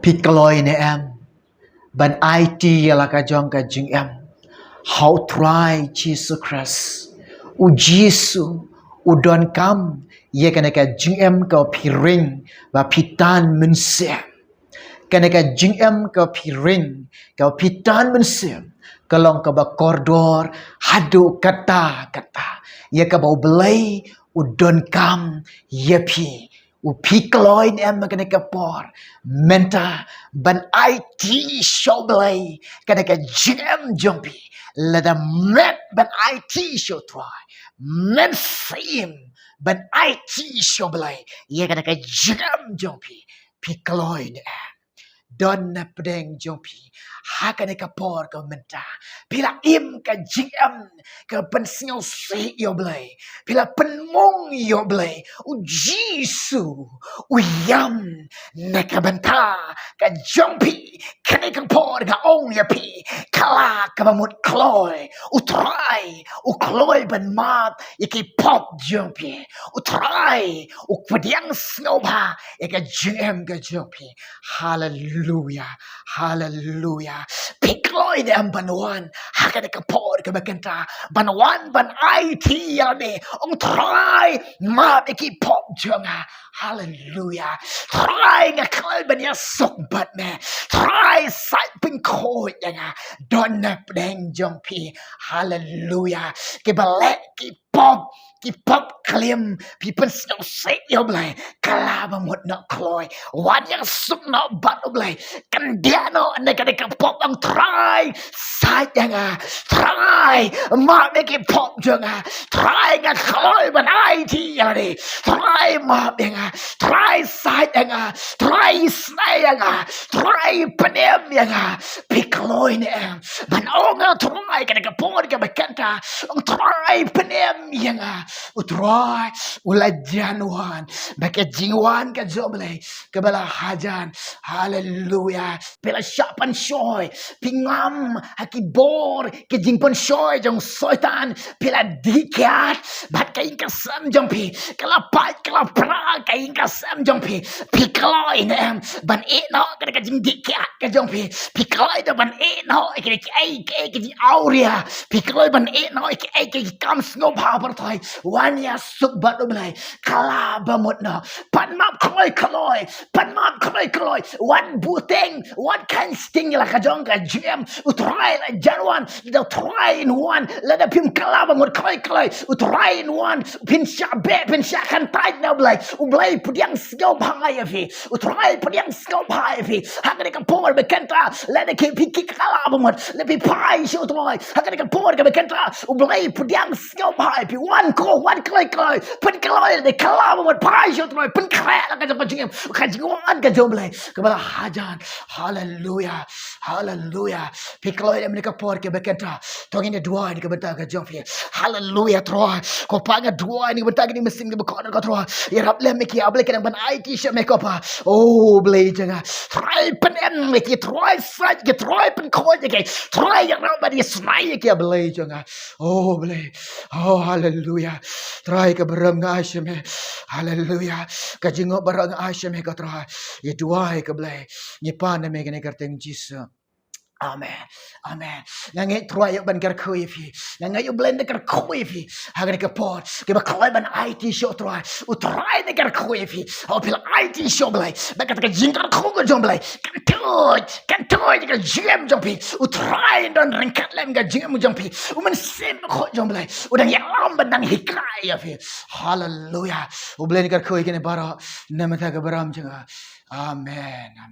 Pikloi ne em ban IT la ka jong ka jing em how try Jesus Christ u Jesu u don kam ye kana ka jing em ka piring ba pitan mense kana ka jing em ka piring ka pitan mense kalong ka ba koridor hadu kata ye ka bau belai u don kam ye pi u pikloin em kana ka por menta ban IT show belai kana ka jim jumpi lada met ban IT show try men fame ban IT show belai ye kana ka jim jumpi pikloin don na pedeng jompi hakane ka por ka menta pila im ka jingam ka pensio si yo blay pila penmong yo blay u jisu u yam na ka benta ka jompi kane ka por ka ong ya pi kala ka mamut kloy u try u kloy ban mat yaki pop jompi u try u pediang snoba yaka jingam ka jompi hallelujah. Hallelujah. Pikloy de ang banuan. Haka de kapor ka bakanta. Banuan ban IT yane. Ang try. Ma iki pop jonga. Hallelujah. Try nga kalal ban ya sokbat me. Try side pin ko nga. Don na pdeng jompi. Hallelujah. Kibalek ki pop. Ki pop klim. People snow say yo blay. Kalaba mot na kloy. Wan yang suk na bat blay. Kandiano neka pop ang try side nga try ma neka pop nga try nga kloy ban IT yani try ma nga try side nga try snay nga try panem nga pikloy ne ban nga try ka por ka bakanta ang try panem nga utry ulajanuan baka jingwan ka joble kabala hajan hallelujah pela syapan shoy pingam hakibor ke jingpon shoy jong soitan pela dikat bat kain kasam jong pi kalapat kalapra kain kasam jong pi pikloi nem ban e no ka jing dikat ka jong pi pikloi da ban e no ke ai ke auria pikloi ban e no ke ai ke kam snow power thai wan ya suk bat blai kala bamot no pan map kloi pan map kloi wan buteng what kind sting la kajong ka jam utrai la janwan the try in one let the pim kalaba mot kloi utrai in one pin sha be pin sha kan tai na blai ublai pudiang skill bhai afi utrai pudiang skill bhai afi hakane ka por be kanta let the pin kalaba mot let be pai show try hakane ka por ka be kanta ublai pudiang skill bhai pi one kloi pin kloi the kalaba mot pai show try pin kra la ka jing ka jingwan ka joblai kabala hajan hallelujah hallelujah pikloy dem ni kapor ke bekenta tongin dua ni kabenta ka jomfi hallelujah troa ko panga dua ni benta ni mesin ke bekor ka troa ya rap le meki able ke ban IT she me kopa oh ble janga try pen meki try saj ke try pen ko ke try ya rap badi snai ke ble janga oh ble oh hallelujah try ke beram ga me hallelujah ka jingo barang me ka troa ye dua ke ble ni pan me ke ne kerteng Jesus amen amen nangai troy ban ker khoi fi nangai you blend ker khoi fi hagar ke pot ke ba khoi ban IT show troy u troy ne ker khoi fi o pil IT show blai ba ka jing ker khoi ko jom blai kan toy ke jim jom pi u troy don ringkat lem ga jim jom pi u men sem ko jom blai u dang ya lam ban dang hikai ya fi hallelujah u blend ker khoi ke ne bara ne mata ke baram janga amen amen